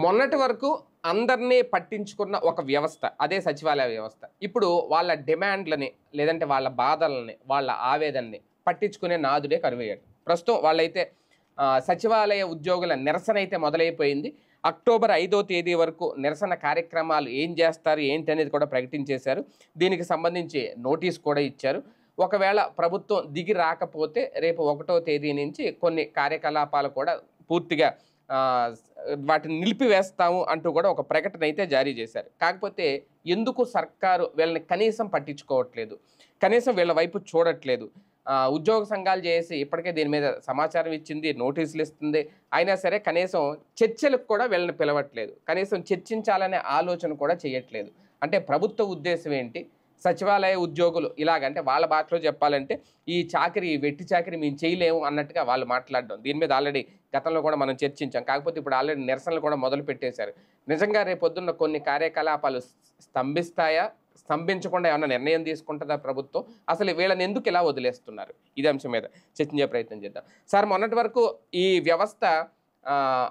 మొన్నటి వరకు అందరినీ పట్టించుకున్న ఒక వ్యవస్థ అదే సచివాలయ వ్యవస్థ. ఇప్పుడు వాళ్ళ డిమాండ్లని లేదంటే వాళ్ళ బాధలని, వాళ్ళ ఆవేదనని పట్టించుకునే నాదుడే కరువయ్యాడు. ప్రస్తుతం వాళ్ళైతే సచివాలయ ఉద్యోగుల నిరసన అయితే మొదలైపోయింది. అక్టోబర్ 5వ తేదీ వరకు నిరసన కార్యక్రమాలు ఏం చేస్తారు ఏంటి అనేది కూడా ప్రకటించేశారు. దీనికి సంబంధించి నోటీస్ కూడా ఇచ్చారు. ఒకవేళ ప్రభుత్వం దిగి రాకపోతే రేపు 1వ తేదీ నుంచి కొన్ని కార్యకలాపాలు కూడా పూర్తిగా వాటిని నిలిపివేస్తాము అంటూ కూడా ఒక ప్రకటన అయితే జారీ చేశారు. కాకపోతే ఎందుకు సర్కారు వీళ్ళని కనీసం పట్టించుకోవట్లేదు, కనీసం వీళ్ళ వైపు చూడట్లేదు? ఉద్యోగ సంఘాలు చేసి ఇప్పటికే దీని మీద సమాచారం ఇచ్చింది, నోటీసులు ఇస్తుంది. అయినా సరే కనీసం చర్చలకు కూడా వీళ్ళని పిలవట్లేదు, కనీసం చర్చించాలనే ఆలోచన కూడా చేయట్లేదు. అంటే ప్రభుత్వ ఉద్దేశం ఏంటి? సచివాలయ ఉద్యోగులు ఇలాగంటే వాళ్ళ భాషలో చెప్పాలంటే ఈ చాకరీ, వెట్టి చాకరీ మేము చేయలేము అన్నట్టుగా వాళ్ళు మాట్లాడడం. దీని మీద ఆల్రెడీ గతంలో కూడా మనం చర్చించాం. కాకపోతే ఇప్పుడు ఆల్రెడీ నిరసనలు కూడా మొదలు పెట్టేశారు. నిజంగా రేపొద్దున్న కొన్ని కార్యకలాపాలు స్తంభిస్తాయా, స్తంభించకుండా ఏమన్నా నిర్ణయం తీసుకుంటుందా ప్రభుత్వం? అసలు వీళ్ళని ఎందుకు ఇలా వదిలేస్తున్నారు? ఇదే అంశం మీద చర్చించే ప్రయత్నం చేద్దాం. సార్, మొన్నటి వరకు ఈ వ్యవస్థ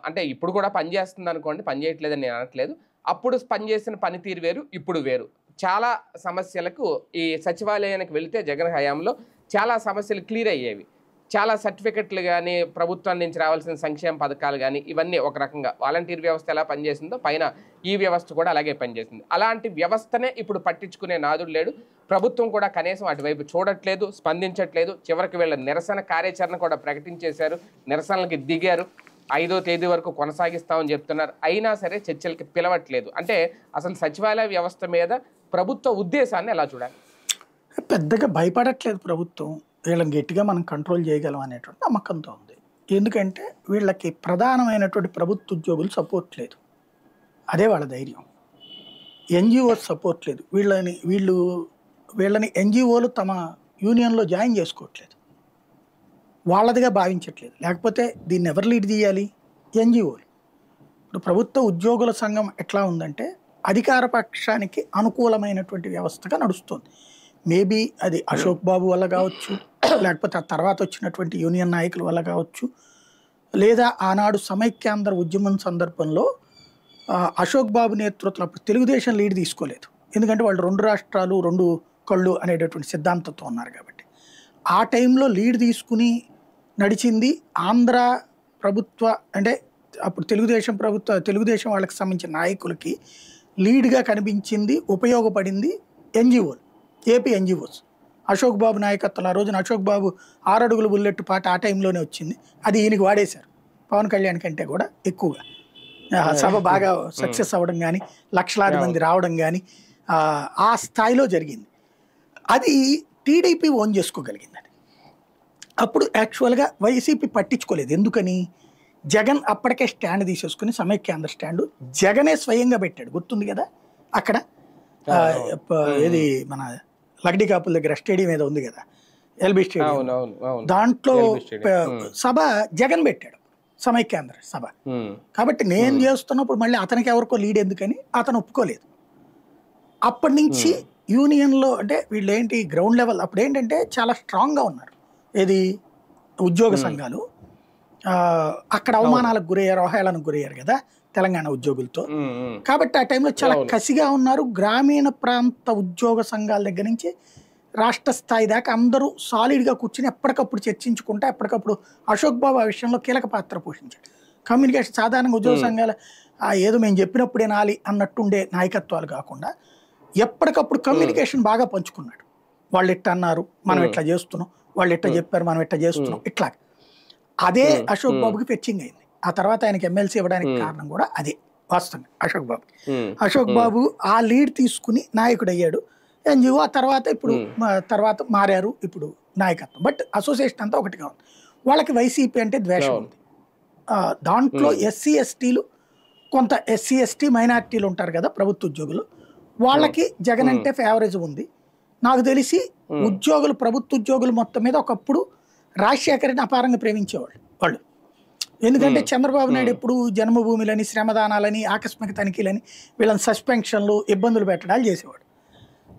అంటే ఇప్పుడు కూడా పనిచేస్తుంది అనుకోండి, పనిచేయట్లేదని నేను అనట్లేదు. అప్పుడు పనిచేసిన పనితీరు వేరు, ఇప్పుడు వేరు. చాలా సమస్యలకు ఈ సచివాలయానికి వెళితే జగన్ హయాంలో చాలా సమస్యలు క్లియర్ అయ్యేవి. చాలా సర్టిఫికెట్లు కానీ, ప్రభుత్వం నుంచి రావాల్సిన సంక్షేమ పథకాలు కానీ, ఇవన్నీ ఒక రకంగా వాలంటీర్ వ్యవస్థ ఎలా పనిచేసిందో పైన ఈ వ్యవస్థ కూడా అలాగే పనిచేసింది. అలాంటి వ్యవస్థనే ఇప్పుడు పట్టించుకునే నాదుడు లేడు. ప్రభుత్వం కూడా కనీసం అటువైపు చూడట్లేదు, స్పందించట్లేదు. చివరికి వీళ్ళ నిరసన కార్యాచరణ కూడా ప్రకటించేశారు, నిరసనలకి దిగారు. 5వ తేదీ వరకు కొనసాగిస్తామని చెప్తున్నారు. అయినా సరే చర్చలకి పిలవట్లేదు. అంటే అసలు సచివాలయ వ్యవస్థ మీద ప్రభుత్వ ఉద్దేశాన్ని ఎలా చూడాలి? పెద్దగా భయపడట్లేదు ప్రభుత్వం. వీళ్ళని గట్టిగా మనం కంట్రోల్ చేయగలం అనేటువంటి నమ్మకంతో ఉంది. ఎందుకంటే వీళ్ళకి ప్రధానమైనటువంటి ప్రభుత్వ ఉద్యోగులు సపోర్ట్ లేదు, అదే వాళ్ళ ధైర్యం. ఎన్జిఓస్ సపోర్ట్ లేదు. వీళ్ళని ఎన్జిఓలు తమ యూనియన్లో జాయిన్ చేసుకోవట్లేదు, వాళ్ళదిగా భావించట్లేదు. లేకపోతే దీన్ని ఎవరు లీడ్ చేయాలి? ఎన్జిఓలు. ఇప్పుడు ప్రభుత్వ ఉద్యోగుల సంఘం ఎట్లా ఉందంటే అధికార పక్షానికి అనుకూలమైనటువంటి వ్యవస్థగా నడుస్తుంది. మేబీ అది అశోక్ బాబు వల్ల కావచ్చు, లేకపోతే ఆ తర్వాత వచ్చినటువంటి యూనియన్ నాయకుల వల్ల కావచ్చు, లేదా ఆనాడు సమైక్యాంధ్ర ఉద్యమం సందర్భంలో అశోక్ బాబు నేతృత్వంలో తెలుగుదేశం లీడ్ తీసుకోలేదు. ఎందుకంటే వాళ్ళు 2 రాష్ట్రాలు 2 కళ్ళు అనేటటువంటి సిద్ధాంతంతో ఉన్నారు కాబట్టి. ఆ టైంలో లీడ్ తీసుకుని నడిచింది ఆంధ్ర ప్రభుత్వ, అంటే అప్పుడు తెలుగుదేశం వాళ్ళకి సంబంధించిన నాయకులకి లీడ్గా కనిపించింది, ఉపయోగపడింది ఎన్జిఓలు, ఏపీ ఎన్జిఓస్. అశోక్ బాబు నాయకత్వం ఆ రోజున అశోక్ బాబు 6 అడుగుల బుల్లెట్ పాట ఆ టైంలోనే వచ్చింది. అది ఈయనకి వాడేశారు, పవన్ కళ్యాణ్ కంటే కూడా ఎక్కువగా. సభ బాగా సక్సెస్ అవ్వడం కానీ, లక్షలాది మంది రావడం కానీ ఆ స్థాయిలో జరిగింది. అది టీడీపీ ఓన్ చేసుకోగలిగింది. అది అప్పుడు యాక్చువల్గా వైసీపీ పట్టించుకోలేదు. ఎందుకని? జగన్ అప్పటికే స్టాండ్ తీసేసుకుని సమైక్యాంధ్ర స్టాండ్ జగనే స్వయంగా పెట్టాడు, గుర్తుంది కదా. అక్కడ ఏది మన లగ్డి కాపుల దగ్గర స్టేడియం ఏదో ఉంది కదా, ఎల్బీ స్టేడియం, దాంట్లో సభ జగన్ పెట్టాడు, సమైక్యాంధ్ర సభ. కాబట్టి నేను చేస్తున్నప్పుడు మళ్ళీ అతనికి ఎవరికో లీడ్ ఎందుకని అతను ఒప్పుకోలేదు. అప్పటి నుంచి యూనియన్లో అంటే వీళ్ళు ఏంటి గ్రౌండ్ లెవెల్ అప్పుడు ఏంటంటే చాలా స్ట్రాంగ్గా ఉన్నారు. ఏది ఉద్యోగ సంఘాలు అక్కడ అవమానాలకు గురయ్యారు, అవహేళనకు గురయ్యారు కదా తెలంగాణ ఉద్యోగులతో. కాబట్టి ఆ టైంలో చాలా కసిగా ఉన్నారు. గ్రామీణ ప్రాంత ఉద్యోగ సంఘాల దగ్గర నుంచి రాష్ట్ర స్థాయి దాకా అందరూ సాలిడ్గా కూర్చుని ఎప్పటికప్పుడు చర్చించుకుంటా ఎప్పటికప్పుడు అశోక్ బాబు ఆ విషయంలో కీలక పాత్ర పోషించాడు. కమ్యూనికేషన్ సాధారణంగా ఉద్యోగ సంఘాల ఏదో మేము చెప్పినప్పుడే నాలి అన్నట్టుండే నాయకత్వాలు కాకుండా ఎప్పటికప్పుడు కమ్యూనికేషన్ బాగా పంచుకున్నాడు. వాళ్ళు ఎట్లా అన్నారు, మనం ఎట్లా చేస్తున్నాం, వాళ్ళు ఎట్లా చెప్పారు, మనం ఎట్లా చేస్తున్నాం, ఇట్లా. అదే అశోక్ బాబుకి ఫెచ్చింగ్ అయింది. ఆ తర్వాత ఆయనకి ఎమ్మెల్సీ ఇవ్వడానికి కారణం కూడా అదే వాస్తవంగా అశోక్ బాబు. అశోక్ బాబు ఆ లీడ్ తీసుకుని నాయకుడు అయ్యాడు. ఎన్జిఓ ఆ తర్వాత ఇప్పుడు తర్వాత మారారు ఇప్పుడు నాయకత్వం. బట్ అసోసియేషన్ అంతా ఒకటిగా ఉంది. వాళ్ళకి వైసీపీ అంటే ద్వేషం ఉంది. దాంట్లో ఎస్సీ ఎస్టీలు, కొంత ఎస్సీ ఎస్టీ మైనార్టీలు ఉంటారు కదా ప్రభుత్వ ఉద్యోగులు, వాళ్ళకి జగన్ అంటే ఫేవరేజ్ ఉంది. నాకు తెలిసి ఉద్యోగులు, ప్రభుత్వ ఉద్యోగులు మొత్తం మీద ఒకప్పుడు రాజశేఖర్ని అపారంగా ప్రేమించేవాళ్ళు వాళ్ళు. ఎందుకంటే చంద్రబాబు నాయుడు ఎప్పుడు జన్మభూమిలని, శ్రమదానాలని, ఆకస్మిక తనిఖీలని, వీళ్ళని సస్పెన్షన్లు, ఇబ్బందులు పెట్టడాలు చేసేవాడు.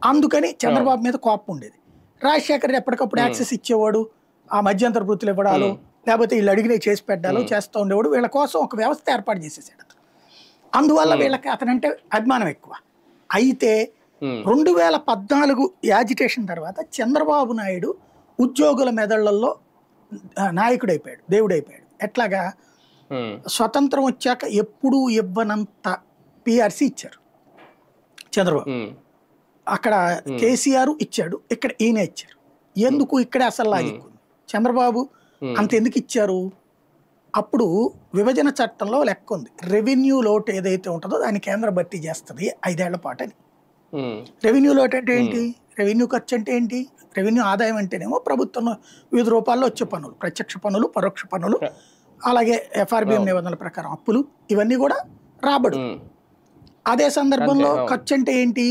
అందుకని చంద్రబాబు మీద కోపం ఉండేది. రాజశేఖర్ ఎప్పటికప్పుడు యాక్సెస్ ఇచ్చేవాడు, ఆ మధ్యంతర వృత్తులు ఇవ్వడాలు, లేకపోతే వీళ్ళు అడిగినవి చేసి పెట్టాలో చేస్తూ ఉండేవాడు. వీళ్ళ కోసం ఒక వ్యవస్థ ఏర్పాటు చేసేసాడు. అందువల్ల వీళ్ళకి అతనంటే అభిమానం ఎక్కువ. అయితే 2014 యాజిటేషన్ తర్వాత చంద్రబాబు నాయుడు ఉద్యోగుల మెదళ్లలో నాయకుడైపోయాడు, దేవుడైపోయాడు. ఎట్లాగా, స్వతంత్రం వచ్చాక ఎప్పుడూ ఇవ్వనంత పిఆర్సీ ఇచ్చారు చంద్రబాబు. అక్కడ కేసీఆర్ ఇచ్చాడు, ఇక్కడ ఈయన ఇచ్చారు. ఎందుకు ఇక్కడ అసలు లాజిక్ ఉంది. చంద్రబాబు అంత ఎందుకు ఇచ్చారు? అప్పుడు విభజన చట్టంలో లెక్క ఉంది, రెవెన్యూ లోటు ఏదైతే ఉంటుందో దాన్ని కేంద్రం భర్తీ చేస్తుంది 5 ఏళ్ల పాటు అని. రెవెన్యూ లోటు అంటే ఏంటి? రెవెన్యూ ఖర్చు అంటే ఏంటి? రెవెన్యూ ఆదాయం అంటేనేమో ప్రభుత్వం వివిధ రూపాల్లో వచ్చే పన్నులు, ప్రత్యక్ష పన్నులు, పరోక్ష పన్నులు, అలాగే ఎఫ్ఆర్బిఎం నిబంధనల ప్రకారం అప్పులు, ఇవన్నీ కూడా రాబడు. అదే సందర్భంలో ఖర్చు అంటే ఏంటి?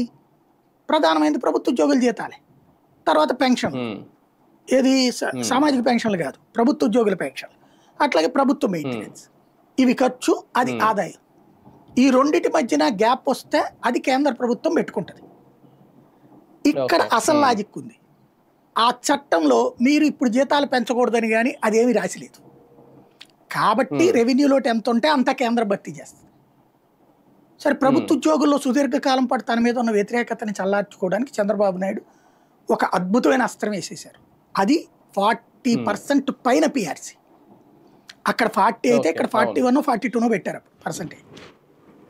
ప్రధానమైనది ప్రభుత్వ ఉద్యోగుల జీతాలే, తర్వాత పెన్షన్, ఏది సామాజిక పెన్షన్లు కాదు, ప్రభుత్వ ఉద్యోగుల పెన్షన్, అట్లాగే ప్రభుత్వ మెయింటెనెన్స్. ఇవి ఖర్చు, అది ఆదాయం. ఈ రెండిటి మధ్యన గ్యాప్ వస్తే అది కేంద్ర ప్రభుత్వం పెట్టుకుంటుంది. ఇక్కడ అసలు లాజిక్ ఉంది. ఆ చట్టంలో మీరు ఇప్పుడు జీతాలు పెంచకూడదని కానీ అదేమీ రాసిలేదు. కాబట్టి రెవెన్యూ లోటు ఎంత ఉంటే అంత కేంద్రం భర్తీ చేస్తుంది. సరే, ప్రభుత్వ ఉద్యోగుల్లో సుదీర్ఘకాలం పాటు తన మీద ఉన్న వ్యతిరేకతని చల్లార్చుకోవడానికి చంద్రబాబు నాయుడు ఒక అద్భుతమైన అస్త్రం వేసేశారు. అది 40% పైన పిఆర్సీ. అక్కడ 40 అయితే ఇక్కడ 41, 42 పెట్టారు పర్సెంటేజ్.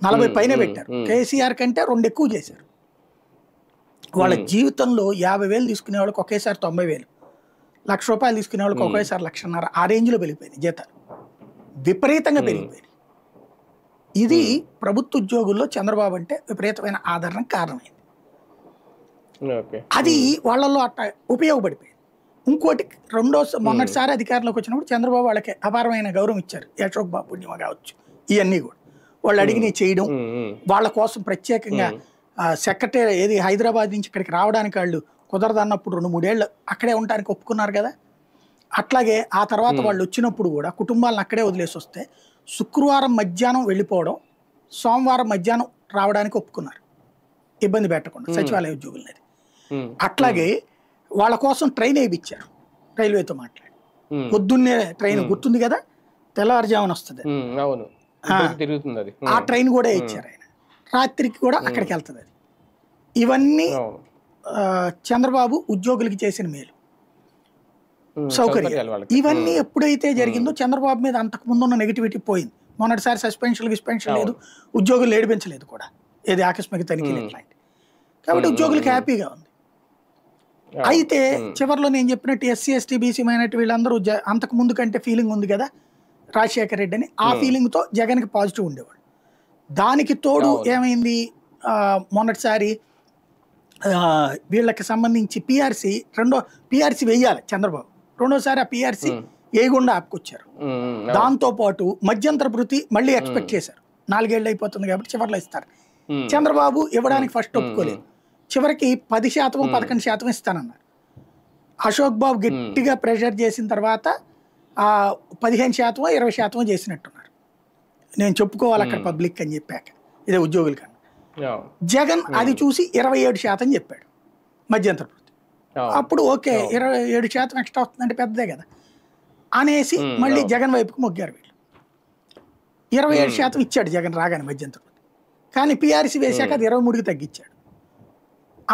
40 పైన పెట్టారు. కేసీఆర్ కంటే 2 ఎక్కువ చేశారు. వాళ్ళ జీవితంలో 50,000 తీసుకునే వాళ్ళకి ఒకేసారి 90,000, ₹1,00,000 తీసుకునే వాళ్ళకి ఒకేసారి 1,50,000, ఆ రేంజ్లో పెరిగిపోయినాయి జీతాలు, విపరీతంగా పెరిగిపోయినాయి. ఇది ప్రభుత్వ ఉద్యోగుల్లో చంద్రబాబు అంటే విపరీతమైన ఆదరణకు కారణమైంది. అది వాళ్ళల్లో అట్లా ఉపయోగపడిపోయింది. ఇంకోటి, మొన్నటిసారి అధికారంలోకి వచ్చినప్పుడు చంద్రబాబు వాళ్ళకి అపారమైన గౌరవం ఇచ్చారు. అశోక్ బాబు పుణ్యమ కావచ్చు, ఇవన్నీ కూడా వాళ్ళు అడిగినవి చేయడం, వాళ్ళ కోసం ప్రత్యేకంగా సెక్రటరీ ఏది హైదరాబాద్ నుంచి ఇక్కడికి రావడానికి వాళ్ళు కుదరదన్నప్పుడు 2-3 ఏళ్ళు అక్కడే ఉండడానికి ఒప్పుకున్నారు కదా. అట్లాగే ఆ తర్వాత వాళ్ళు వచ్చినప్పుడు కూడా కుటుంబాలను అక్కడే వదిలేసి వస్తే శుక్రవారం మధ్యాహ్నం వెళ్ళిపోవడం, సోమవారం మధ్యాహ్నం రావడానికి ఒప్పుకున్నారు, ఇబ్బంది పెట్టకుండా సచివాలయ ఉద్యోగులనేది. అట్లాగే వాళ్ళ కోసం ట్రైన్ వేయించారు, రైల్వేతో మాట్లాడి. పొద్దున్నే ట్రైన్ గుర్తుంది కదా, తెల్లవారుజామున వస్తుంది, ఆ ట్రైన్ కూడా ఇచ్చారు ఆయన. రాత్రికి కూడా అక్కడికి వెళ్తుంది అది. ఇవన్నీ చంద్రబాబు ఉద్యోగులకి చేసిన మేలు, సౌకర్యాలు. ఇవన్నీ ఎప్పుడైతే జరిగిందో చంద్రబాబు మీద అంతకు ముందు ఉన్న నెగిటివిటీ పోయింది. మొన్నటిసారి సస్పెన్షన్ లేదు, ఉద్యోగులు ఏడిపించలేదు కూడా, ఏది ఆకస్మిక తనిఖీలు ఇట్లాంటి. కాబట్టి ఉద్యోగులకి హ్యాపీగా ఉంది. అయితే చివరిలో నేను చెప్పినట్టు ఎస్సీ, ఎస్టీ, బీసీ మైనారిటీ వీళ్ళందరూ అంతకు ముందు కంటే ఫీలింగ్ ఉంది కదా రాజశేఖర రెడ్డి అని, ఆ ఫీలింగ్తో జగన్కి పాజిటివ్ ఉండేవాడు. దానికి తోడు ఏమైంది, మొన్నటిసారి వీళ్ళకి సంబంధించి పిఆర్సీ వెయ్యాలి చంద్రబాబు, రెండోసారి ఆ పిఆర్సీ వేయకుండా ఆపుకొచ్చారు. దాంతోపాటు మధ్యంతర భృతి మళ్ళీ ఎక్స్పెక్ట్ చేశారు, 4 ఏళ్ళు అయిపోతుంది కాబట్టి చివరిలో ఇస్తారు. చంద్రబాబు ఇవ్వడానికి ఫస్ట్ ఒప్పుకోలేదు, చివరికి 10%, 11% ఇస్తానన్నారు. అశోక్ బాబు గట్టిగా ప్రెషర్ చేసిన తర్వాత 15%, 20% చేసినట్టున్నారు. నేను చెప్పుకోవాలి అక్కడ పబ్లిక్ అని చెప్పాక, ఇదే ఉద్యోగుల కన్నా. జగన్ అది చూసి 27% చెప్పాడు మధ్యంతర భృతి. అప్పుడు ఓకే, 27% ఎక్స్ట్రా వస్తుందంటే పెద్దదే కదా అనేసి మళ్ళీ జగన్ వైపుకి మొగ్గారు వీళ్ళు. 27% ఇచ్చాడు జగన్ రాగానే మధ్యంతర భృతి. కానీ పిఆర్సీ వేశాక అది 23కి తగ్గించాడు.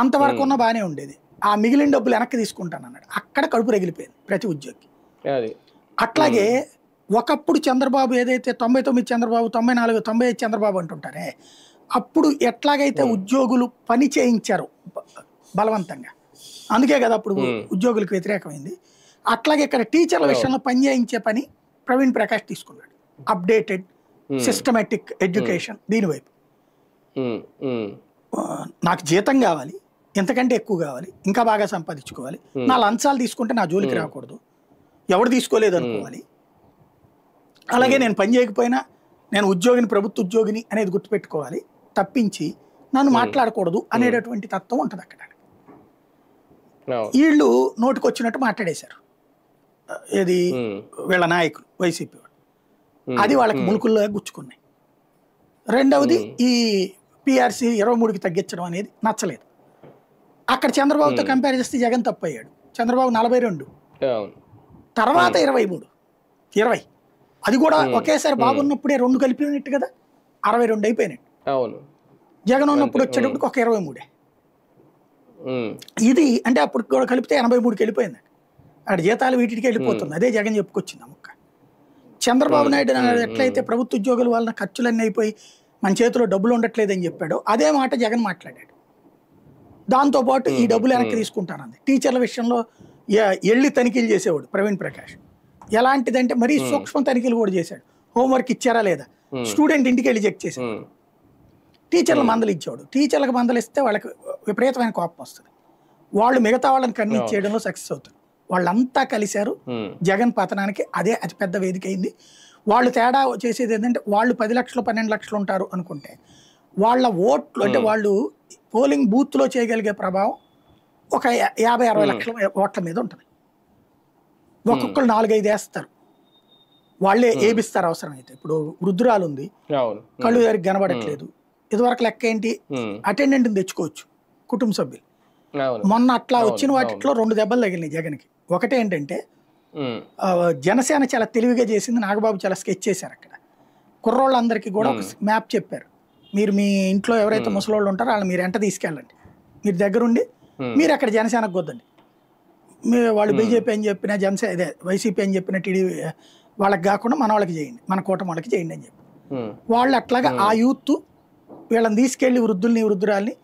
అంతవరకు ఉన్న బాగానే ఉండేది. ఆ మిగిలిన డబ్బులు వెనక్కి తీసుకుంటాను అన్నాడు. అక్కడ కడుపు రగిలిపోయింది ప్రతి ఉద్యోగి. అట్లాగే ఒకప్పుడు చంద్రబాబు ఏదైతే 99 చంద్రబాబు, 94, 95 చంద్రబాబు అంటుంటారే, అప్పుడు ఎట్లాగైతే ఉద్యోగులు పని చేయించారు బలవంతంగా, అందుకే కదా అప్పుడు ఉద్యోగులకు వ్యతిరేకమైంది. అట్లాగే ఇక్కడ టీచర్ల విషయంలో పని చేయించే పని ప్రవీణ్ ప్రకాష్ తీసుకున్నాడు. అప్డేటెడ్ సిస్టమేటిక్ ఎడ్యుకేషన్, దీనివైపు నాకు జీతం కావాలి, ఎంతకంటే ఎక్కువ కావాలి, ఇంకా బాగా సంపాదించుకోవాలి, నా లంచాలు తీసుకుంటే నా జోలికి రాకూడదు, ఎవరు తీసుకోలేదు అనుకోవాలి, అలాగే నేను పని చేయకపోయినా నేను ఉద్యోగిని, ప్రభుత్వ ఉద్యోగిని అనేది గుర్తుపెట్టుకోవాలి తప్పించి నన్ను మాట్లాడకూడదు అనేటటువంటి తత్వం ఉంటుంది అక్కడ. వీళ్ళు నోటికొచ్చినట్టు మాట్లాడేశారు, ఏది వీళ్ళ నాయకులు వైసీపీ వాళ్ళు. అది వాళ్ళకి ములుకుల్లో గుచ్చుకున్నాయి. రెండవది ఈ పిఆర్సీ 23కి తగ్గించడం అనేది నచ్చలేదు. అక్కడ చంద్రబాబుతో కంపేర్ చేస్తే జగన్ తప్పయ్యాడు. చంద్రబాబు 42, తర్వాత 23, 20. అది కూడా ఒకేసారి బాగున్నప్పుడే 2 కలిపి ఉన్నట్టు కదా, 62 అయిపోయినాయి. అవును. జగన్ ఉన్నప్పుడు వచ్చేటప్పటికి ఒక 23. ఉమ్, ఇది అంటే అప్పుడు కూడా కలిపితే 83కి వెళ్ళిపోయింది. అక్కడ జీతాలు వీటికి వెళ్ళిపోతుంది. అదే జగన్ చెప్పుకొచ్చింది అమ్మక్క. చంద్రబాబు నాయుడు ఎట్లయితే ప్రభుత్వ ఉద్యోగుల వలన ఖర్చులన్నీ అయిపోయి మన చేతిలో డబ్బులు ఉండట్లేదని చెప్పాడో అదే మాట జగన్ మాట్లాడాడు. దాంతోపాటు ఈ డబ్బులు వెనక్కి తీసుకుంటానంది. టీచర్ల విషయంలో ఎళ్ళి తనిఖీలు చేసేవాడు ప్రవీణ్ ప్రకాష్. ఎలాంటిదంటే మరీ సూక్ష్మ తనిఖీలు కూడా చేశాడు. హోంవర్క్ ఇచ్చారా లేదా, స్టూడెంట్ ఇంటికి వెళ్ళి చెక్ చేశాడు. టీచర్లు మందలు ఇచ్చేవాడు. టీచర్లకు మందలు ఇస్తే వాళ్ళకి విపరీతమైన కోపం వస్తుంది. వాళ్ళు మిగతా వాళ్ళని కన్విన్స్ చేయడంలో సక్సెస్ అవుతారు. వాళ్ళంతా కలిశారు. జగన్ పతనానికి అదే అతిపెద్ద వేదిక అయింది. వాళ్ళు తేడా చేసేది ఏంటంటే వాళ్ళు 10 లక్షలు 12 లక్షలు ఉంటారు అనుకుంటే వాళ్ళ ఓట్లు అంటే వాళ్ళు పోలింగ్ బూత్లో చేయగలిగే ప్రభావం ఒక 50-60 లక్షల ఓట్ల మీద ఉంటుంది. ఒక్కొక్కరు 4-5 వేస్తారు. వాళ్ళే ఏపిస్తారు అవసరమైతే. ఇప్పుడు వృద్ధురాలు ఉంది, కళ్ళు దగ్గరికి కనబడట్లేదు. ఇదివరకు లెక్క ఏంటి, అటెండెంట్ని తెచ్చుకోవచ్చు కుటుంబ సభ్యులు. మొన్న అట్లా వచ్చిన వాటిలో 2 దెబ్బలు తగిలినాయి జగన్కి. ఒకటి ఏంటంటే జనసేన చాలా తెలివిగా చేసింది. నాగబాబు చాలా స్కెచ్ చేశారు. అక్కడ కుర్రోళ్ళందరికీ కూడా ఒక మ్యాప్ చెప్పారు. మీరు మీ ఇంట్లో ఎవరైతే ముసలోళ్ళు ఉంటారో వాళ్ళని మీరు ఎంట తీసుకెళ్ళండి, మీరు దగ్గరుండి మీరు అక్కడ జనసేనకు వద్దండి. వాళ్ళు బీజేపీ అని చెప్పినా జనసేన ఇదే వైసీపీ అని చెప్పిన టీడీపీ వాళ్ళకి కాకుండా మన వాళ్ళకి చేయండి, మన కూటమి వాళ్ళకి చేయండి అని చెప్పి వాళ్ళు అట్లాగా ఆ యూత్ వీళ్ళని తీసుకెళ్ళి వృద్ధుల్ని వృద్ధురాల్ని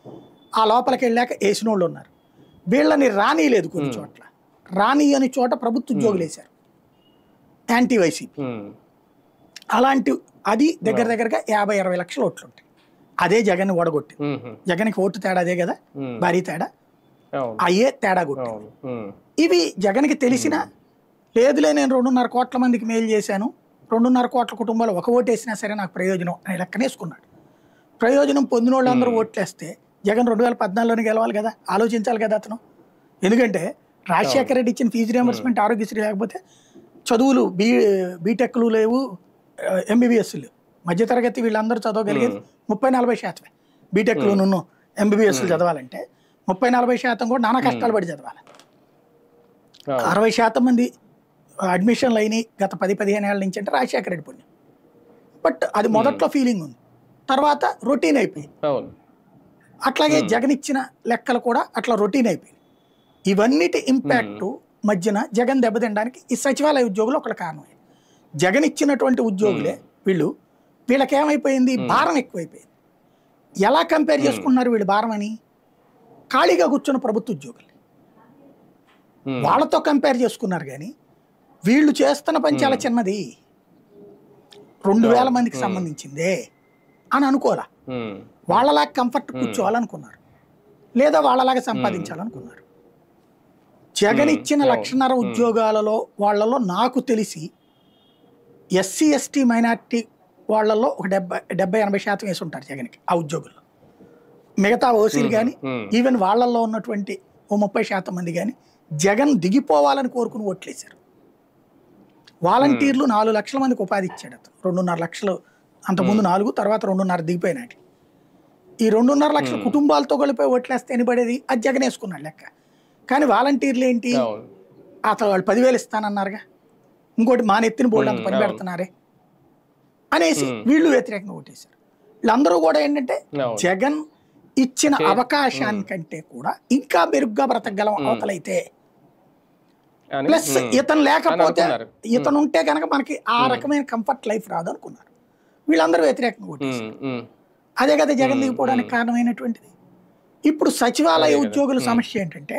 ఆ లోపలికి వెళ్ళాక వేసిన వాళ్ళు ఉన్నారు. వీళ్ళని రానియలేదు. కొన్ని చోట్ల రాని అని చోట ప్రభుత్వ ఉద్యోగులు వేశారు యాంటీ వైసీపీ. అలాంటి అది దగ్గరగా 50-60 లక్షల ఓట్లు ఉంటాయి. అదే జగన్ ఓడగొట్టి. జగన్కి ఓటు తేడా అదే కదా, భారీ తేడా. అయ్యే తేడా కొట్టింది. ఇవి జగన్కి తెలిసిన లేదులే నేను 2.5 కోట్ల మందికి మేలు చేశాను, 2.5 కోట్ల కుటుంబాలు ఒక ఓటు వేసినా సరే నాకు ప్రయోజనం అని లెక్కనేసుకున్నాడు. ప్రయోజనం పొందిన వాళ్ళందరూ ఓట్లేస్తే జగన్ 2014లోనే గెలవాలి కదా, ఆలోచించాలి కదా అతను. ఎందుకంటే రాజశేఖర రెడ్డి ఇచ్చిన ఫీజు రియంబర్స్మెంట్ ఆరోగ్యశ్రీ లేకపోతే చదువులు బీటెక్లు లేవు, ఎంబీబీఎస్లు మధ్యతరగతి వీళ్ళందరూ చదవగలిగేది 30-40%. బీటెక్లు ఎంబీబీఎస్లు చదవాలంటే 30-40% కూడా నానా కష్టాలు పడి చదవాలి. 60% మంది అడ్మిషన్లు అయినాయి గత 10-15 ఏళ్ళ నుంచి అంటే రాజశేఖర రెడ్డి పుణ్యం. బట్ అది మొదట్లో ఫీలింగ్ ఉంది, తర్వాత రొటీన్ అయిపోయింది. అట్లాగే జగన్ ఇచ్చిన లెక్కలు కూడా అట్లా రొటీన్ అయిపోయింది. ఇవన్నిటి ఇంపాక్ట్ మధ్యన జగన్ దెబ్బతినడానికి ఈ సచివాలయ ఉద్యోగులు ఒకటి కారణమే. జగన్ ఇచ్చినటువంటి ఉద్యోగులే వీళ్ళకి ఏమైపోయింది, భారం ఎక్కువైపోయింది. ఎలా కంపేర్ చేసుకున్నారు వీళ్ళు భారం అని? ఖాళీగా కూర్చున్న ప్రభుత్వ ఉద్యోగులు వాళ్ళతో కంపేర్ చేసుకున్నారు. కానీ వీళ్ళు చేస్తున్న పని చాలా చిన్నది, 2000 మందికి సంబంధించిందే అని అనుకోవాలా. వాళ్ళలాగా కంఫర్ట్ కూర్చోవాలనుకున్నారు, లేదా వాళ్ళలాగా సంపాదించాలనుకున్నారు. జగన్ ఇచ్చిన 1.5 ఉద్యోగాలలో వాళ్ళలో నాకు తెలిసి ఎస్సీ ఎస్టీ మైనార్టీ వాళ్ళల్లో ఒక 70-80% వేసి ఉంటారు జగన్కి ఆ ఉద్యోగుల్లో. మిగతా ఓసీలు కానీ ఈవెన్ వాళ్ళల్లో ఉన్నటువంటి ఓ 30% మంది కానీ జగన్ దిగిపోవాలని కోరుకుని ఓట్లేశారు. వాలంటీర్లు 4 లక్షల మందికి ఉపాధి ఇచ్చాడు అతను. 2.5 లక్షలు అంతకుముందు 4, తర్వాత 2.5 దిగిపోయినాడు. ఈ 2.5 లక్షల కుటుంబాలతో కలిపి ఓట్లేస్తే ఎన్ని పడేది, అది జగన్ వేసుకున్నాడు లెక్క. కానీ వాలంటీర్లు ఏంటి, అతను వాళ్ళు 10,000 ఇస్తానన్నారుగా, ఇంకోటి మా నెత్తిన బోర్డు అంత పని పెడుతున్నారే అనేసి వీళ్ళు వ్యతిరేకంగా ఓటేశారు. వీళ్ళందరూ కూడా ఏంటంటే జగన్ ఇచ్చిన అవకాశానికంటే కూడా ఇంకా మెరుగ్గా బ్రతకగలం అవతలైతే, ప్లస్ ఇతను లేకపోతే ఇతను ఉంటే కనుక మనకి ఆ రకమైన కంఫర్ట్ లైఫ్ రాదు అనుకున్నారు. వీళ్ళందరూ వ్యతిరేకంగా ఓటేశారు. అదే కదా జగన్ దిగిపోవడానికి కారణమైనటువంటిది. ఇప్పుడు సచివాలయ ఉద్యోగుల సమస్య ఏంటంటే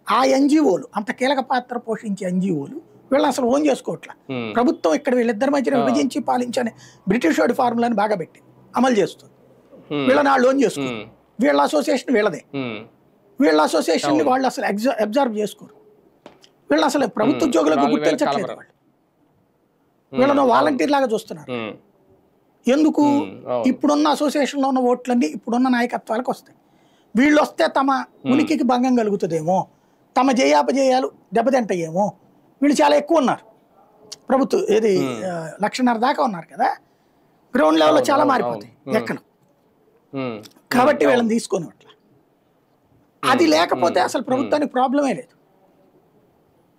ఆ ఎన్జిఓలు, అంత కీలక పాత్ర పోషించే ఎన్జిఓలు వీళ్ళని అసలు ఓన్ చేసుకోవట్లా. ప్రభుత్వం ఇక్కడ వీళ్ళిద్దరి మధ్యన విభజించి పాలించని బ్రిటిష్ వాడి ఫార్ములాని బాగా పెట్టి అమలు చేస్తుంది. వీళ్ళని వాళ్ళు ఓన్ చేసుకుంటారు. వీళ్ళ అసోసియేషన్ వీళ్ళదే. వీళ్ళ అసోసియేషన్ వాళ్ళు అసలు అబ్జర్వ్ చేసుకోరు. వీళ్ళు అసలు ప్రభుత్వ ఉద్యోగులకు గుర్తించట్లేదు. వాళ్ళు వీళ్ళను వాలంటీర్ లాగా చూస్తున్నారు. ఎందుకు? ఇప్పుడున్న అసోసియేషన్లో ఉన్న ఓట్లన్నీ ఇప్పుడున్న నాయకత్వాలకు వస్తాయి. వీళ్ళు వస్తే తమ ఉనికికి భంగం కలుగుతుందేమో, తమ జయాపజయాలు దెబ్బతింటాయేమో. వీళ్ళు చాలా ఎక్కువ ఉన్నారు. ప్రభుత్వం ఏది 1.5 లక్షల దాకా ఉన్నారు కదా, గ్రౌండ్ లెవెల్లో చాలా మారిపోతాయి లెక్కలు. కాబట్టి వీళ్ళని తీసుకొని అట్లా అది లేకపోతే అసలు ప్రభుత్వానికి ప్రాబ్లమే లేదు.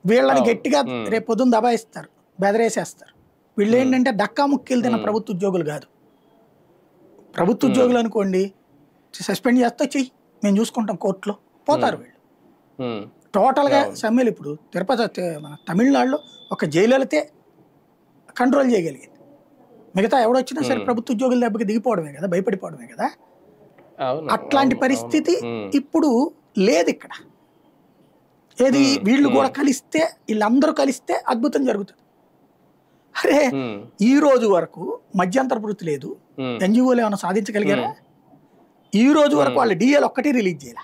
వీళ్ళని గట్టిగా రేపు పొద్దున్న దబాయిస్తారు, బెదరేసేస్తారు. వీళ్ళు ఏంటంటే దక్కా ముక్కీలు తిన్న ప్రభుత్వ ఉద్యోగులు కాదు. ప్రభుత్వ ఉద్యోగులు అనుకోండి, సస్పెండ్ చేస్తే చెయ్యి, మేము చూసుకుంటాం కోర్టులో, పోతారు వీళ్ళు. టోటల్గా సమ్మెలు ఇప్పుడు తిరుపతి మన తమిళనాడులో ఒక జయలలితే కంట్రోల్ చేయగలిగింది. మిగతా ఎవడొచ్చినా సరే ప్రభుత్వ ఉద్యోగుల దెబ్బకి దిగిపోవడమే కదా, భయపడిపోవడమే కదా. అట్లాంటి పరిస్థితి ఇప్పుడు లేదు ఇక్కడ. ఏది వీళ్ళు కూడా కలిస్తే, వీళ్ళందరూ కలిస్తే అద్భుతం జరుగుతుంది. అరే ఈ రోజు వరకు మధ్యంతర వృత్తి లేదు, ఎన్జిఓలు ఏమైనా సాధించగలిగారా? ఈ రోజు వరకు వాళ్ళు డిఏలు ఒక్కటి రిలీజ్ చేయాల.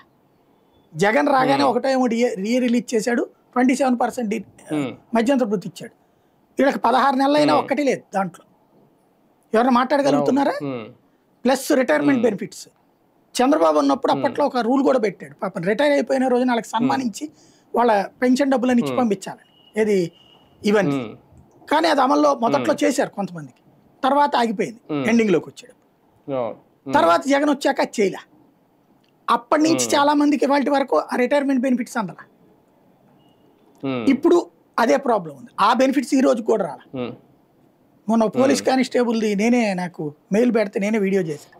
జగన్ రాగానే ఒకటేమో డిఏ రిలీజ్ చేశాడు, 27% మధ్యంతర వృత్తి ఇచ్చాడు. వీళ్ళకి 16 నెలలైనా ఒక్కటి లేదు దాంట్లో. ఎవరైనా మాట్లాడగలుగుతున్నారా? ప్లస్ రిటైర్మెంట్ బెనిఫిట్స్ చంద్రబాబు ఉన్నప్పుడు అప్పట్లో ఒక రూల్ కూడా పెట్టాడు, పాపం రిటైర్ అయిపోయిన రోజున వాళ్ళకి సన్మానించి వాళ్ళ పెన్షన్ డబ్బులను ఇచ్చి పంపించాలని, ఏది ఇవన్నీ. కానీ అది అమల్లో మొదట్లో చేశారు కొంతమందికి, తర్వాత ఆగిపోయింది ఎండింగ్లోకి వచ్చాడు. తర్వాత జగన్ వచ్చాక అది చేయలే. అప్పటి నుంచి చాలా మందికి ఇవాళ వరకు ఆ రిటైర్మెంట్ బెనిఫిట్స్ అందల. ఇప్పుడు అదే ప్రాబ్లం ఉంది, ఆ బెనిఫిట్స్ ఈ రోజు కూడా రాల. మొన్న పోలీస్ కానిస్టేబుల్ది నేనే, నాకు మెయిల్ పెడితే నేనే వీడియో చేశాను.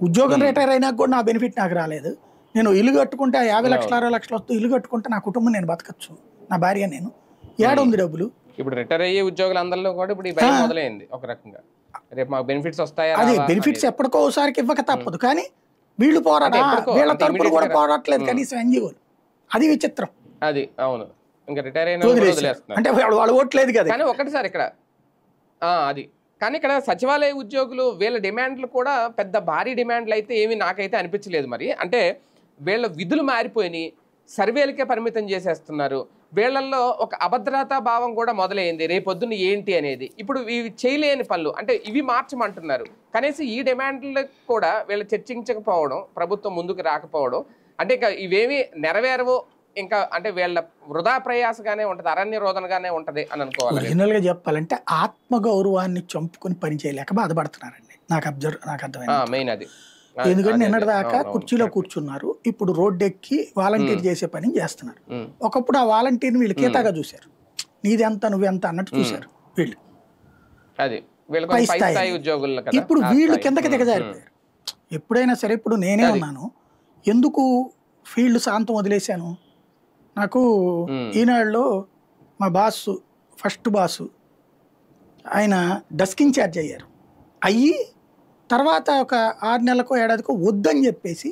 ఉద్యోగం రిటైర్ అయినా కూడా నా బెనిఫిట్ నాకు రాలేదు. నేను ఇల్లు కట్టుకుంటే 50 లక్షలు 60 లక్షలు వస్తూ ఇల్లు కట్టుకుంటే నా కుటుంబం నేను బతకచ్చు, నా భార్య నేను, ఏడుంది డబ్బులు. ఇప్పుడు రిటైర్ అయ్యే ఉద్యోగులందరిలో కూడా ఇప్పుడు ఈ భయం మొదలైంది ఒక రకంగా, రేపు మాకు బెనిఫిట్స్ వస్తాయా? అది బెనిఫిట్స్ ఎప్పటికో ఒకసారికి ఇవ్వక తప్పదు, కానీ వీళ్ళు వీళ్ళ తరపున కూడా పోరాడట్లేదు కనీసం ఎన్జిఓలు. అది విచిత్రం. అది అవును, ఇంకా రిటైర్ అయిన అంటే వాళ్ళు ఓట్లేదు కదా. కానీ ఒకటిసారి ఇక్కడ అది, కానీ ఇక్కడ సచివాలయ ఉద్యోగులు వీళ్ళ డిమాండ్లు కూడా పెద్ద భారీ డిమాండ్లు అయితే ఏమి నాకైతే అనిపించలేదు. మరి అంటే వీళ్ళ విధులు మారిపోయినాయి, సర్వేలకే పరిమితం చేసేస్తున్నారు. వీళ్ళల్లో ఒక అభద్రతా భావం కూడా మొదలైంది, రేపొద్దున ఏంటి అనేది. ఇప్పుడు ఇవి చేయలేని పనులు అంటే ఇవి మార్చమంటున్నారు. కనీసం ఈ డిమాండ్లకు కూడా వీళ్ళు చర్చించకపోవడం, ప్రభుత్వం ముందుకు రాకపోవడం, అంటే ఇంకా ఇవేమి నెరవేరవు, ఇంకా అంటే వీళ్ళ వృధా ప్రయాసగానే ఉంటుంది, అరణ్య రోదనగానే ఉంటది అని అనుకోవాలి. ఒరిజినల్ గా చెప్పాలంటే ఆత్మగౌరవాన్ని చంపుకొని పని చేయలేక బాధపడుతున్నారండి, నాకు అర్థమైంది. మెయిన్ అది. ఎందుకంటే నిన్నటిదాకా కుర్చీలో కూర్చున్నారు, ఇప్పుడు రోడ్డెక్కి వాలంటీర్ చేసే పని చేస్తున్నారు. ఒకప్పుడు ఆ వాలంటీర్ని వీళ్ళు కీతాగా చూశారు, నీదెంత నువ్వెంత అన్నట్టు చూశారు వీళ్ళు, పై స్థాయి ఉద్యోగులు. ఇప్పుడు వీళ్ళు కిందకి దిగజారిపోయారు. ఎప్పుడైనా సరే, ఇప్పుడు నేనే ఉన్నాను, ఎందుకు ఫీల్డ్ శాంతం వదిలేశాను? నాకు ఈనాడులో మా బాసు, ఫస్ట్ బాసు ఆయన డెస్క్ ఇన్ఛార్జ్ అయ్యారు. అయ్యి తర్వాత ఒక 6 నెలలకో ఏడాదికో వద్దని చెప్పేసి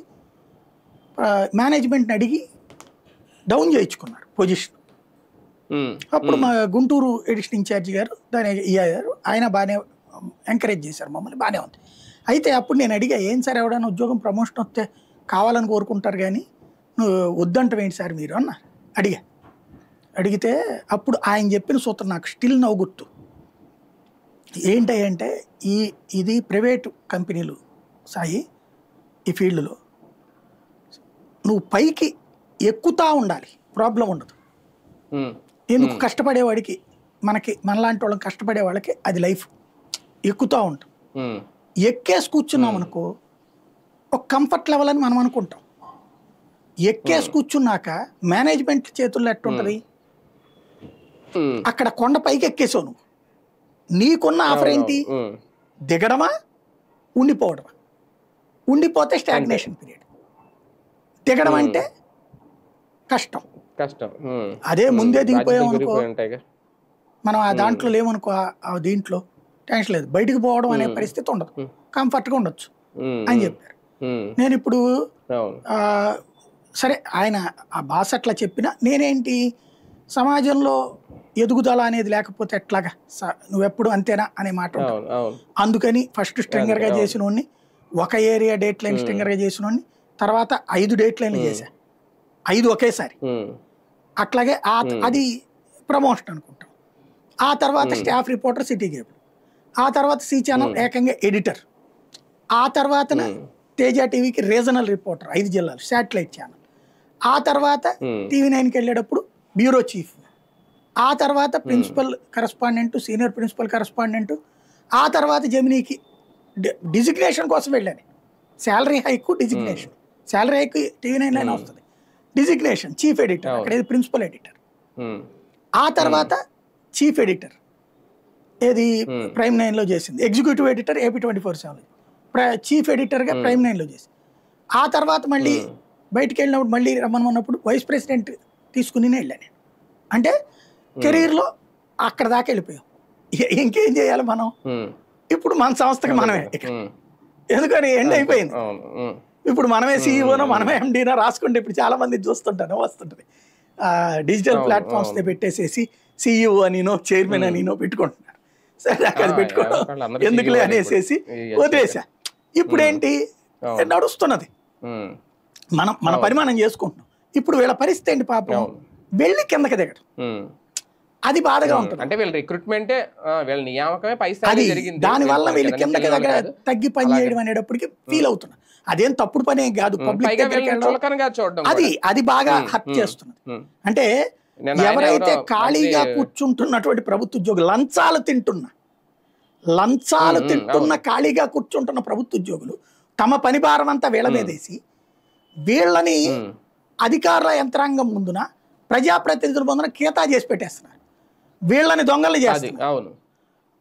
మేనేజ్మెంట్ని అడిగి డౌన్ చేయించుకున్నారు పొజిషన్. అప్పుడు మా గుంటూరు ఎడిషన్ ఇన్ఛార్జి గారు దాని అయ్యారు, ఆయన బాగానే ఎంకరేజ్ చేశారు మమ్మల్ని, బాగానే ఉంది. అయితే అప్పుడు నేను అడిగా, ఏం సార్ ఎవడైనా ఉద్యోగం ప్రమోషన్ వస్తే కావాలని కోరుకుంటారు కానీ నువ్వు వద్దంటావేంటి సార్ మీరు అన్నారు. అడిగితే అప్పుడు ఆయన చెప్పిన సూత్రం నాకు స్టిల్ నవ్వు గుర్తు. ఏంటంటే ఇది ప్రైవేటు కంపెనీలు సాయి, ఈ ఫీల్డ్లో నువ్వు పైకి ఎక్కుతా ఉండాలి, ప్రాబ్లం ఉండదు. ఎందుకు కష్టపడేవాడికి, మనలాంటి వాళ్ళకి కష్టపడే వాళ్ళకి అది లైఫ్, ఎక్కుతూ ఉంటాం. ఎక్కేసి కూర్చున్నాం అనుకో ఒక కంఫర్ట్ లెవెల్ అని మనం అనుకుంటాం. ఎక్కేసి కూర్చున్నాక మేనేజ్మెంట్ చేతుల్లో ఎట్టుంటది, అక్కడ కొండ పైకి ఎక్కేసావు నువ్వు, నీకున్న ఆఫర్ ఏంటి, దిగడమా ఉండిపోవడమా? ఉండిపోతే స్టాగ్నేషన్ పీరియడ్, దిగడం అంటే కష్టం. అదే ముందే దిగిపోయాం అనుకో, మనం ఆ దాంట్లో లేమనుకో, ఆ దీంట్లో టెన్షన్ లేదు, బయటికి పోవడం అనే పరిస్థితి ఉండదు, కంఫర్ట్గా ఉండొచ్చు అని చెప్పారు. నేను ఇప్పుడు సరే ఆయన ఆ భాష అట్లా చెప్పినా నేనేంటి, సమాజంలో ఎదుగుదల అనేది లేకపోతే ఎట్లాగా, నువ్వెప్పుడు అంతేనా అనే మాట. అందుకని ఫస్ట్ స్ట్రింగర్గా చేసిన వాడిని, ఒక ఏరియా డేట్ లైన్ స్ట్రింగర్గా చేసిన వాడిని, తర్వాత 5 డేట్ లైన్లు చేశా, 5 ఒకేసారి. అట్లాగే అది ప్రమోషన్ అనుకుంటాం. ఆ తర్వాత స్టాఫ్ రిపోర్టర్ సిటీ కేబుల్, ఆ తర్వాత సి ఛానల్ ఏకంగా ఎడిటర్, ఆ తర్వాత తేజ టీవీకి రీజనల్ రిపోర్టర్ 5 జిల్లాలు శాటిలైట్ ఛానల్, ఆ తర్వాత TV9కి వెళ్ళేటప్పుడు బ్యూరో చీఫ్, ఆ తర్వాత principal correspondent, senior principal correspondent, ఆ తర్వాత జెమినీకి డిజిగ్నేషన్ కోసం వెళ్ళాను. Salary hike, designation. Salary hike TV9 వస్తుంది, డిజిగ్నేషన్ చీఫ్ ఎడిటర్, అక్కడ ప్రిన్సిపల్ ఎడిటర్, ఆ తర్వాత చీఫ్ ఎడిటర్ ఏది ప్రైమ్ 9లో చేసింది, ఎగ్జిక్యూటివ్ ఎడిటర్ AP 24/7, చీఫ్ ఎడిటర్గా ప్రైమ్ నైన్లో చేసి ఆ తర్వాత మళ్ళీ బయటికి వెళ్ళినప్పుడు మళ్ళీ రమ్మన్నప్పుడు వైస్ ప్రెసిడెంట్ తీసుకుని వెళ్ళాను నేను. అంటే కెరీర్లో అక్కడ దాకా వెళ్ళిపోయాం. ఇంకేం చేయాలి మనం? ఇప్పుడు మన సంస్థకి మనమే ఇక్కడ, ఎందుకని ఎండ్ అయిపోయింది. ఇప్పుడు మనమే సీఈఓనో మనమే ఎండీనో రాసుకుంటే ఇప్పుడు చాలా మంది చూస్తుంటాను వస్తుంటుంది. డిజిటల్ ప్లాట్ఫామ్స్ పెట్టేసేసి సీఈఓ అనినో చైర్మన్ అనినో పెట్టుకుంటున్నారు. సరే నాకు అది పెట్టుకోవడం ఎందుకులే అనేసేసి వదిలేసా. ఇప్పుడేంటి నడుస్తున్నది, మన పని మనం చేసుకుంటున్నాం. ఇప్పుడు వీళ్ళ పరిస్థితి ఏంటి పాపం, వెళ్ళి కిందకి దిగడం, అది బాధగా ఉంటుంది. అంటే వీళ్ళ రిక్రూట్మెంటే వీళ్ళ నియామకమే పైసా జరిగింది, దానివల్ల వీళ్ళు కిందకి తగ్గి పని చేయడం అనేటప్పటికి ఫీల్ అవుతున్నారు. అదేం తప్పుడు పని ఏం కాదు, పబ్లిక్ అది బాగా హర్ట్ చేస్తున్నది. అంటే ఎవరైతే ఖాళీగా కూర్చుంటున్నటువంటి ప్రభుత్వ ఉద్యోగులు, లంచాలు తింటున్న ఖాళీగా కూర్చుంటున్న ప్రభుత్వ ఉద్యోగులు తమ పని భారం అంతా వీళ్ళ మీదేసి వీళ్ళని అధికారుల యంత్రాంగం ముందున ప్రజాప్రతినిధుల ముందున కీతా చేసి పెట్టేస్తున్నారు, వీళ్ళని దొంగలు చేస్తున్నారు.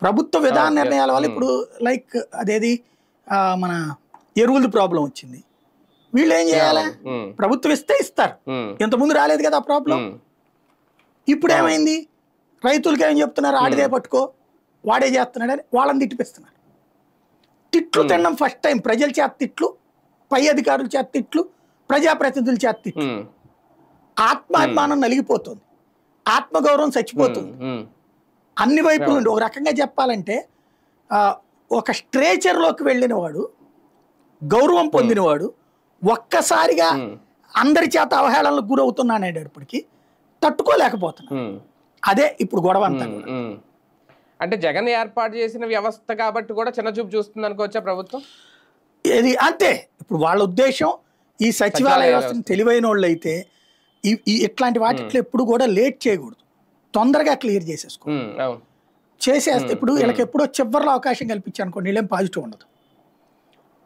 ప్రభుత్వ విధాన నిర్ణయాల వల్ల ఇప్పుడు లైక్ అదేది మన ఎరువులది ప్రాబ్లం వచ్చింది. వీళ్ళు ఏం చేయాలి? ప్రభుత్వం ఇస్తే ఇస్తారు, ఇంతకుముందు రాలేదు కదా ఆ ప్రాబ్లం. ఇప్పుడు ఏమైంది? రైతులకి ఏం చెప్తున్నారు? ఆడిదే పట్టుకో, వాడే చేస్తున్నాడని వాళ్ళని తిట్టిపిస్తున్నారు. తిట్లు తినడం ఫస్ట్ టైం, ప్రజల చేత తిట్లు, పై అధికారుల చేత తిట్లు, ప్రజాప్రతినిధుల చేత తిట్లు. ఆత్మాభిమానం నలిగిపోతుంది, ఆత్మగౌరవం చచ్చిపోతుంది. అన్ని వైపుల నుండి ఒక రకంగా చెప్పాలంటే ఒక స్ట్రేచర్లోకి వెళ్ళిన వాడు, గౌరవం పొందినవాడు ఒక్కసారిగా అందరి చేత అవహేళనలకు గురవుతున్నాడేటప్పటికి తట్టుకోలేకపోతున్నాడు. అదే ఇప్పుడు గొడవ అంతా. అంటే జగన్ ఏర్పాటు చేసిన వ్యవస్థ కాబట్టి కూడా చిన్నచూపు చూస్తుంది అనుకోవచ్చా ప్రభుత్వం? ఇది అంతే. ఇప్పుడు వాళ్ళ ఉద్దేశం ఈ సచివాలయ వ్యవస్థను తెలివైన వాళ్ళు అయితే ఇట్లాంటి వాటిట్లో ఎప్పుడు కూడా లేట్ చేయకూడదు, తొందరగా క్లియర్ చేసేస్తే ఇప్పుడు వీళ్ళకి ఎప్పుడో చివరిలో అవకాశం కల్పించారనుకోండి, వీళ్ళేం పాజిటివ్ ఉండదు.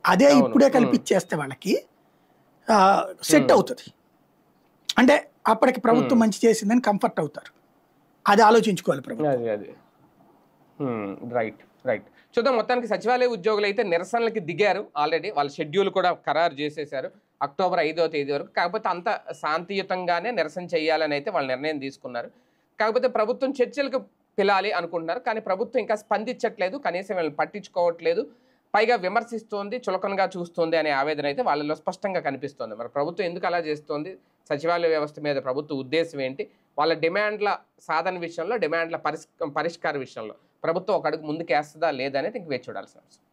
అదే ఇప్పుడే కల్పించేస్తే వాళ్ళకి సెట్ అవుతుంది. అంటే అప్పటికి ప్రభుత్వం మంచి చేసిందని కంఫర్ట్ అవుతారు. అది ఆలోచించుకోవాలి ప్రభుత్వం. రైట్. చూద్దాం. మొత్తానికి సచివాలయ ఉద్యోగులు అయితే నిరసనలకి దిగారు ఆల్రెడీ, వాళ్ళ షెడ్యూల్ కూడా ఖరారు చేసేశారు అక్టోబర్ 5వ తేదీ వరకు. కాకపోతే అంత శాంతియుతంగానే నిరసన చేయాలని అయితే వాళ్ళు నిర్ణయం తీసుకున్నారు. కాకపోతే ప్రభుత్వం చర్చలకు పిలాలి అనుకుంటున్నారు, కానీ ప్రభుత్వం ఇంకా స్పందించట్లేదు, కనీసం వీళ్ళని పట్టించుకోవట్లేదు, పైగా విమర్శిస్తోంది, చులకనగా చూస్తోంది అనే ఆవేదన అయితే వాళ్ళలో స్పష్టంగా కనిపిస్తోంది. మరి ప్రభుత్వం ఎందుకు అలా చేస్తోంది, సచివాలయ వ్యవస్థ మీద ప్రభుత్వ ఉద్దేశం ఏంటి, వాళ్ళ డిమాండ్ల సాధన విషయంలో, డిమాండ్ల పరిష్కార విషయంలో ప్రభుత్వం ఒక అడుగు ముందుకేస్తుందా లేదా అనేది ఇంక వేచి చూడాల్సిన అవసరం.